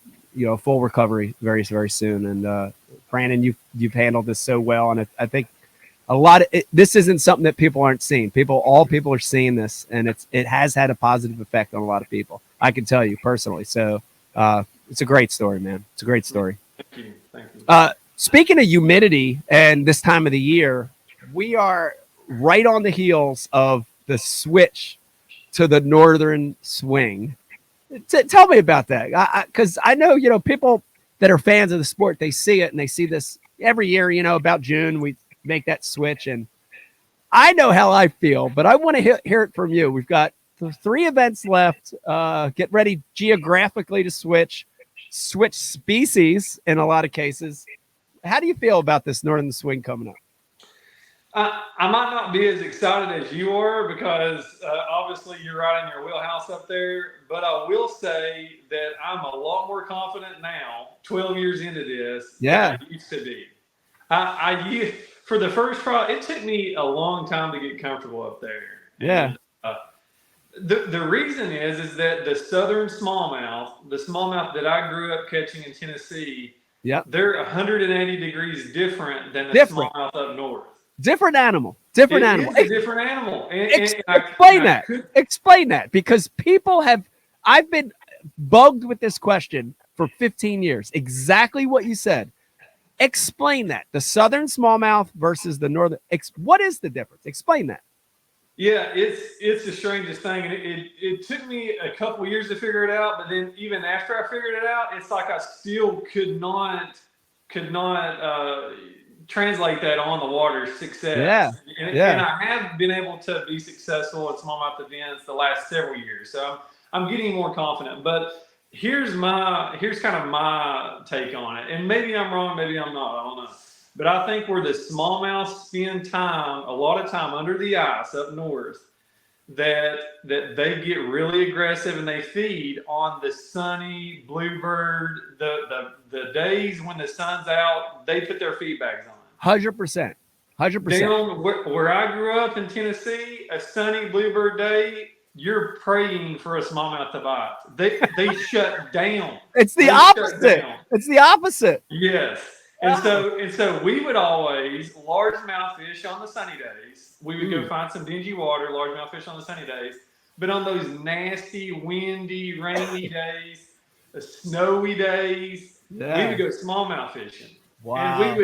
full recovery very, very soon. And Brandon, you've handled this so well, and I think a lot of this isn't something that people aren't seeing. All people are seeing this, and it has had a positive effect on a lot of people. I can tell you personally. So it's a great story, man. It's a great story. Thank you. Speaking of humidity and this time of the year, we are right on the heels of the switch to the northern swing. Tell me about that, because I know people that are fans of the sport, they see it and they see this every year. About June we make that switch, and I know how I feel, but I want to hear it from you. We've got 3 events left. Get ready geographically to switch species in a lot of cases. How do you feel about this northern swing coming up? I might not be as excited as you are, because obviously you're right in your wheelhouse up there. But I will say that I'm a lot more confident now, 12 years into this, than I used to be. I used, for the first trial, it took me a long time to get comfortable up there. Yeah. And, the reason is that the southern smallmouth, the smallmouth that I grew up catching in Tennessee, they're 180 degrees different than the smallmouth up north. Different animal. Different It animal. is a different animal. Explain that because people have. I've been bugged with this question for 15 years. Exactly what you said. Explain that. The southern smallmouth versus the northern. What is the difference? Explain that. Yeah, it's the strangest thing, and it took me a couple years to figure it out. But then even after I figured it out, it's like I still could not translate that on the water Yeah. success. And Yeah. I have been able to be successful at smallmouth events the last several years, so I'm getting more confident. But here's kind of my take on it, and maybe I'm wrong, maybe I'm not, I don't know. But I think where the smallmouth spend a lot of time under the ice up north, that they get really aggressive and they feed on the sunny bluebird. The days when the sun's out, they put their feed bags on. 100%. 100%. Down where I grew up in Tennessee, a sunny bluebird day, you're praying for a smallmouth to bite. They shut down. It's the opposite. It's the opposite. Yes. And so we would always largemouth fish on the sunny days. We would go find some dingy water, largemouth fish on the sunny days. But on those nasty, windy, rainy days, the snowy days, we would go smallmouth fishing. Wow. And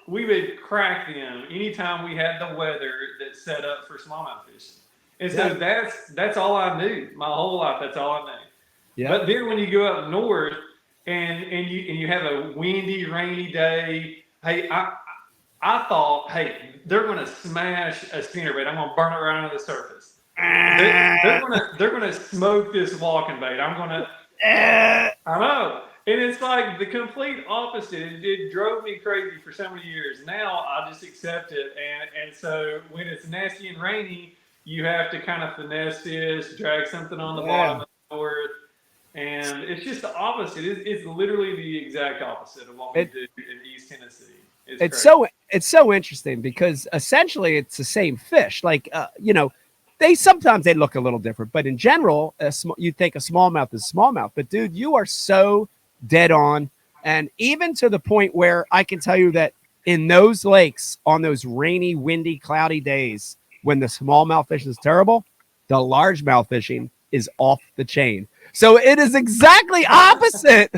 we would crack them anytime we had the weather that set up for smallmouth fishing. And so that's all I knew. My whole life, that's all I knew. Yeah. But then when you go up north, and you have a windy, rainy day. Hey, I thought, hey, they're going to smash a spinnerbait. I'm going to burn it right under the surface. They're going to smoke this walking bait. I know. And it's like the complete opposite. It drove me crazy for so many years. Now I just accept it. And so when it's nasty and rainy, you have to kind of finesse this, drag something on the bottom of the north. And it's just the opposite. It's literally the exact opposite of what we do in East Tennessee. It's so interesting because essentially it's the same fish. Like sometimes they look a little different, but in general, you think a smallmouth is smallmouth. But dude, you are so dead on, and even to the point where I can tell you that in those lakes on those rainy, windy, cloudy days when the smallmouth fishing is terrible, the largemouth fishing is off the chain. So it is exactly opposite.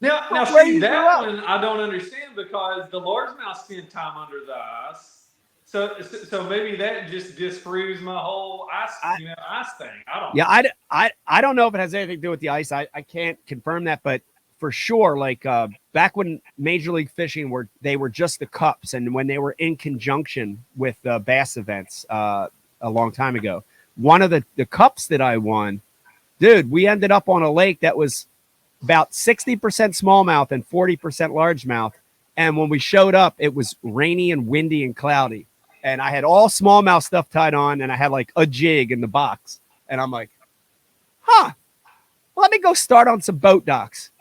Now see, that one I don't understand because the largemouth spend time under the ice. So maybe that just disproves my whole ice thing. I don't know. I don't know if it has anything to do with the ice. I can't confirm that, but for sure, like back when Major League Fishing they were just the cups, and when they were in conjunction with bass events a long time ago, one of the cups that I won, dude, we ended up on a lake that was about 60% smallmouth and 40% largemouth. And when we showed up, it was rainy and windy and cloudy. And I had all smallmouth stuff tied on, and I had like a jig in the box. And I'm like, let me go start on some boat docks.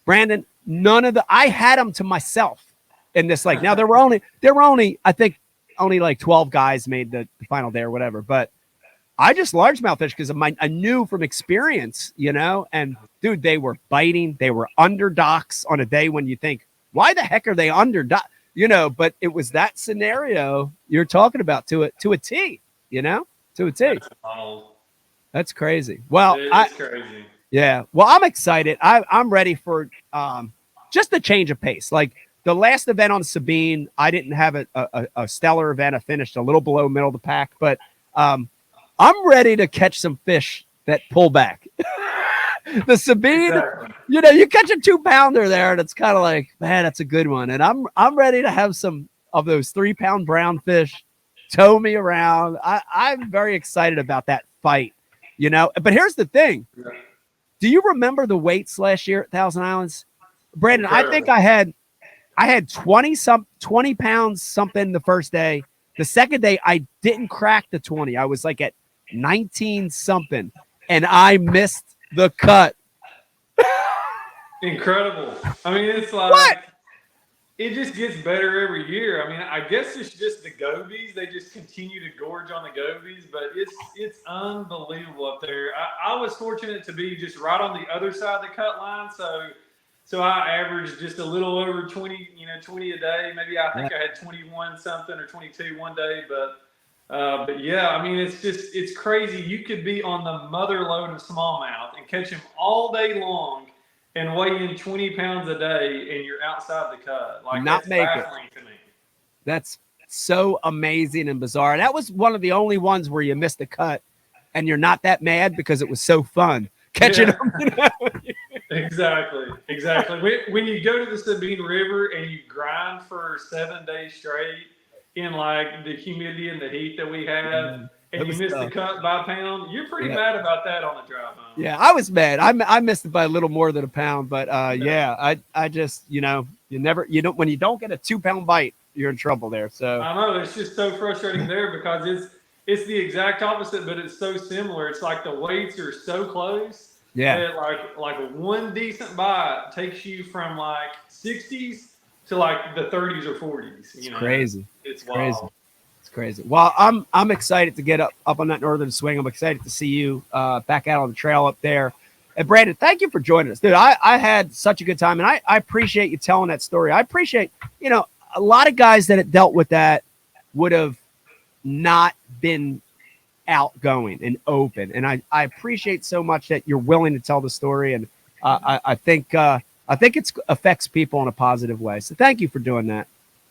Brandon, I had them to myself in this lake. Now there were only, I think only like 12 guys made the final day or whatever. But I just largemouth fish because I knew from experience, and dude, they were biting. They were under docks on a day when you think, why the heck are they under dock? But it was that scenario you're talking about to a T, to a T. That's crazy. Well, it's crazy. Yeah. Well, I'm excited. I'm ready for just a change of pace. Like the last event on Sabine, I didn't have a stellar event. I finished a little below middle of the pack, but I'm ready to catch some fish that pull back. The Sabine, you catch a 2-pounder there, and it's kind of like, man, that's a good one. And I'm ready to have some of those 3-pound brown fish tow me around. I'm very excited about that fight, But here's the thing. Do you remember the weights last year at Thousand Islands? Brandon, I think I had 20 pounds something the first day. The second day, I didn't crack the 20. I was like at 19 something, and I missed the cut. Incredible. I mean, it's like what? It just gets better every year. I mean, I guess it's just the gobies. They just continue to gorge on the gobies, but it's unbelievable up there. I was fortunate to be just right on the other side of the cut line, So I averaged just a little over 20, 20 a day. Maybe I Yeah. think I had 21 something or 22 one day, but yeah, I mean, it's crazy. You could be on the mother load of smallmouth and catch them all day long and weigh in 20 pounds a day, and you're outside the cut. Like, Not that's make it. baffling to me. That's so amazing and bizarre. That was one of the only ones where you missed the cut and you're not that mad because it was so fun catching Yeah. them. You know? Exactly. When you go to the Sabine River and you grind for 7 days straight in like the humidity and the heat that we have, It and you was miss the tough. cut by a pound, you're pretty Yeah. mad about that on the drive home. Yeah, I was mad. I missed it by a little more than a pound, but Yeah. I just, you don't, when you don't get a 2 pound bite, you're in trouble there. So I know it's just so frustrating there because it's the exact opposite, but it's so similar. It's like the weights are so close yeah, that like one decent bite takes you from like 60s to like the 30s or 40s. it's crazy. It's Crazy. wild. It's crazy. Well, I'm excited to get up on that northern swing. I'm excited to see you back out on the trail up there. And Brandon, thank you for joining us, dude. I had such a good time, and I appreciate you telling that story. I appreciate, a lot of guys that had dealt with that would have not been outgoing and open. And I appreciate so much that you're willing to tell the story. And I think it affects people in a positive way. So thank you for doing that.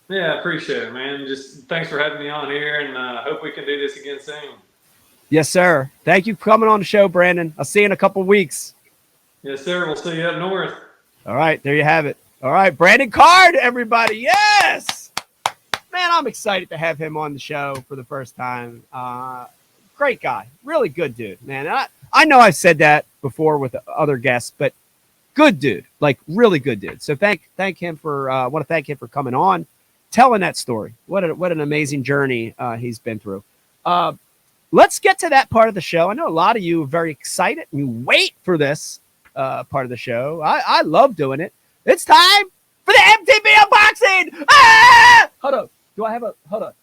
Yeah, I appreciate it, man. Just thanks for having me on here, and hope we can do this again soon. Yes, sir. Thank you for coming on the show, Brandon. I'll see you in a couple weeks. Yes, sir. We'll see you up north. All right, there you have it. All right, Brandon Card, everybody. Yes, man, I'm excited to have him on the show for the first time. Great guy, really good dude, man. I know I've said that before with other guests, but good dude, like really good dude. So thank him for. Want to thank him for coming on, telling that story. What an amazing journey he's been through. Let's get to that part of the show. I know a lot of you are very excited and you wait for this part of the show. I love doing it. It's time for the MTB unboxing. Ah! Hold on. Hold on.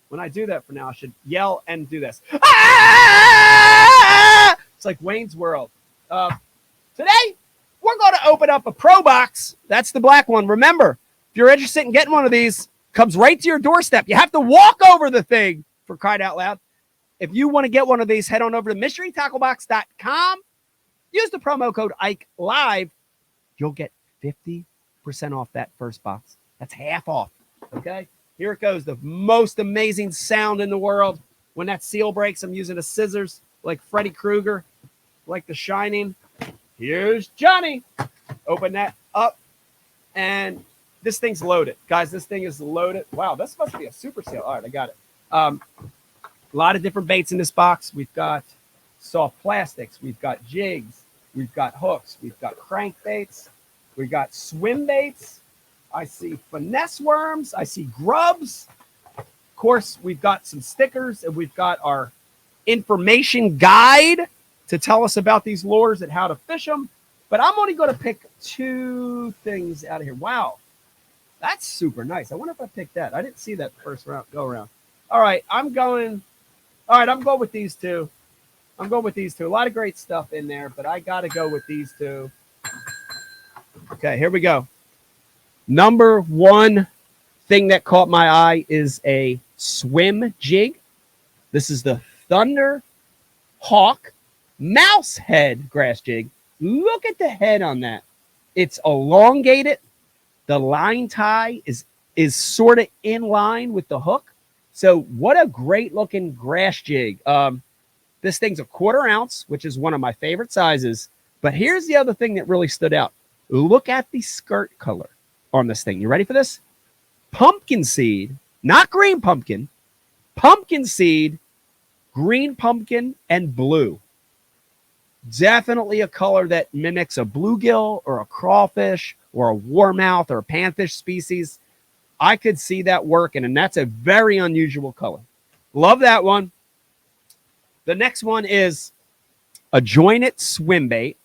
When I do that for now, I should yell and do this. Ah! It's like Wayne's World. Today, we're going to open up a Pro Box. That's the black one. Remember, if you're interested in getting one of these, comes right to your doorstep. You have to walk over the thing, for crying out loud. If you want to get one of these, head on over to mysterytacklebox.com. Use the promo code Ike Live. You'll get 50% off that first box. That's half off. Okay? Here it goes. The most amazing sound in the world. When that seal breaks, I'm using a scissors like Freddy Krueger, like The Shining. Here's Johnny. Open that up. And this thing's loaded. Guys, this thing is loaded. Wow, this must be a super seal. All right, I got it. A lot of different baits in this box. We've got soft plastics. We've got jigs. We've got hooks. We've got crankbaits. We've got swim baits. I see finesse worms. I see grubs. Of course, we've got some stickers, and we've got our information guide to tell us about these lures and how to fish them. But I'm only going to pick two things out of here. Wow, that's super nice. I wonder if I picked that. I didn't see that first round go around. All right, I'm going with these two. A lot of great stuff in there, but I got to go with these two. Okay, here we go. Number one thing that caught my eye is a swim jig. This is the Thunder Hawk mouse head grass jig. Look at the head on that. It's elongated. The line tie is sort of in line with the hook. So what a great looking grass jig. This thing's a 1/4 ounce, which is one of my favorite sizes. But here's the other thing that really stood out. Look at the skirt color on this thing. You ready for this? Pumpkin seed, not green pumpkin. Pumpkin seed, green pumpkin, and blue. Definitely a color that mimics a bluegill or a crawfish or a warmouth or a panfish species. I could see that working, and that's a very unusual color. Love that one. The next one is a jointed swim bait,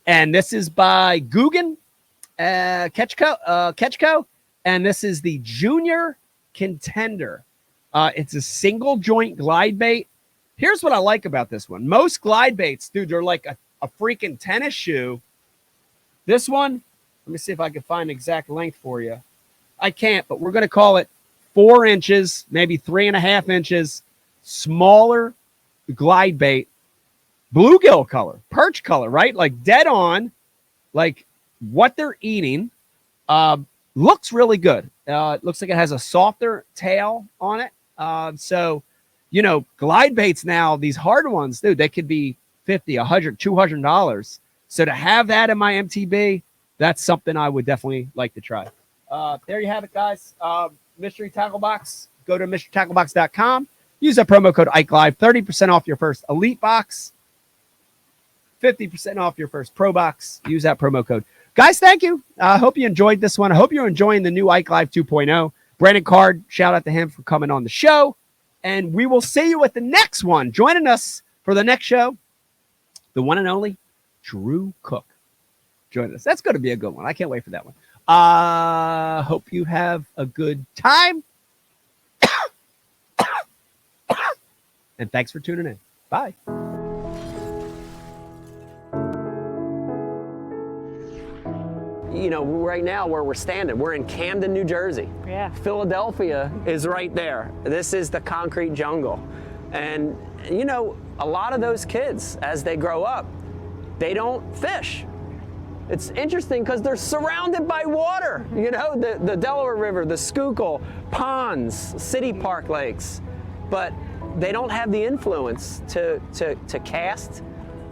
and this is by Guggen Ketchko, and this is the Junior Contender. It's a single joint glide bait. Here's what I like about this one. Most glide baits, dude, they're like a freaking tennis shoe. This one, Let me see if I can find exact length for you. I can't, but we're going to call it 4 inches, maybe 3.5 inches, smaller glide bait, bluegill color, perch color, right? Like dead on, like what they're eating. Looks really good. It looks like it has a softer tail on it. So, you know, glide baits now, these hard ones, dude, they could be $50, $100, $200. So to have that in my MTB, that's something I would definitely like to try. There you have it, guys. Mystery Tackle Box. Go to mysterytacklebox.com. Use that promo code IkeLive. 30% off your first Elite box. 50% off your first Pro box. Use that promo code. Guys, thank you. I hope you enjoyed this one. I hope you're enjoying the new Ike Live 2.0. Brandon Card, shout out to him for coming on the show. And we will see you at the next one. Joining us for the next show, the one and only Drew Cook. Join us. That's going to be a good one. I can't wait for that one. Hope you have a good time. And thanks for tuning in. Bye. You know, right now where we're standing, we're in Camden, New Jersey. Yeah. Philadelphia is right there. This is the concrete jungle. And, you know, a lot of those kids, as they grow up, they don't fish. It's interesting because they're surrounded by water. You know, the Delaware River, the Schuylkill, ponds, city park lakes. But they don't have the influence to cast,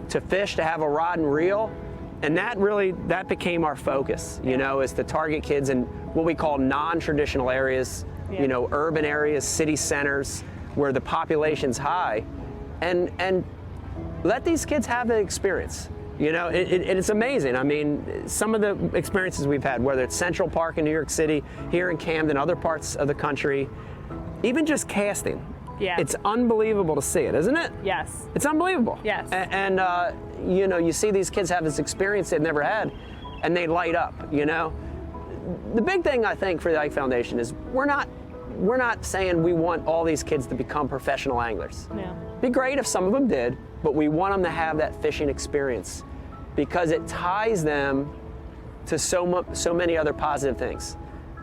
to fish, to have a rod and reel. And that became our focus, you know, is to target kids in what we call non-traditional areas, you know, urban areas, city centers, where the population's high, and let these kids have the experience. You know, it's amazing. I mean, some of the experiences we've had, whether it's Central Park in New York City, here in Camden, other parts of the country, even just casting. Yeah. It's unbelievable to see it, isn't it? Yes. It's unbelievable. Yes. And you know, you see these kids have this experience they've never had, and they light up, you know? The big thing, I think, for the Ike Foundation is we're not saying we want all these kids to become professional anglers. No. It'd be great if some of them did, but we want them to have that fishing experience because it ties them to so many other positive things.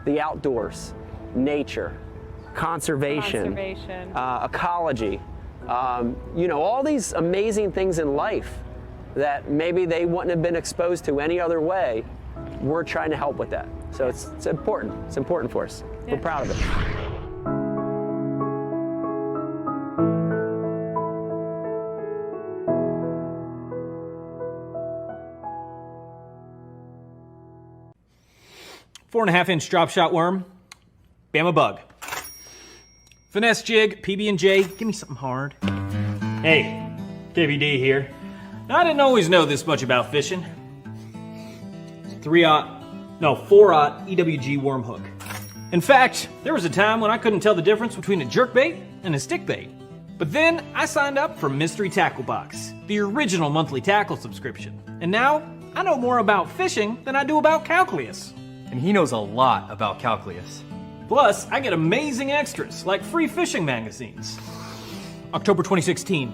The outdoors, nature, conservation. Ecology, you know, all these amazing things in life that maybe they wouldn't have been exposed to any other way. We're trying to help with that. So it's important. It's important for us. Yeah. We're proud of it. Four and a half inch drop shot worm, Bama bug. Finesse jig, PB&J, give me something hard. Hey, KVD here. Now, I didn't always know this much about fishing. 4-aught EWG worm hook. In fact, there was a time when I couldn't tell the difference between a jerkbait and a stickbait. But then I signed up for Mystery Tackle Box, the original monthly tackle subscription. And now I know more about fishing than I do about calculus. And he knows a lot about calculus. Plus, I get amazing extras like free fishing magazines. October 2016.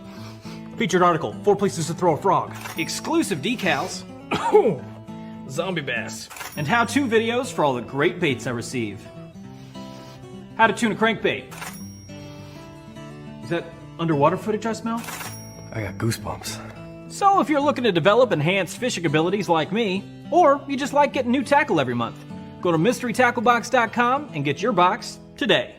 Featured article, 4 places to throw a frog. Exclusive decals. Zombie bass. And how-to videos for all the great baits I receive. How to tune a crankbait. Is that underwater footage I smell? I got goosebumps. So if you're looking to develop enhanced fishing abilities like me, or you just like getting new tackle every month, go to mysterytacklebox.com and get your box today.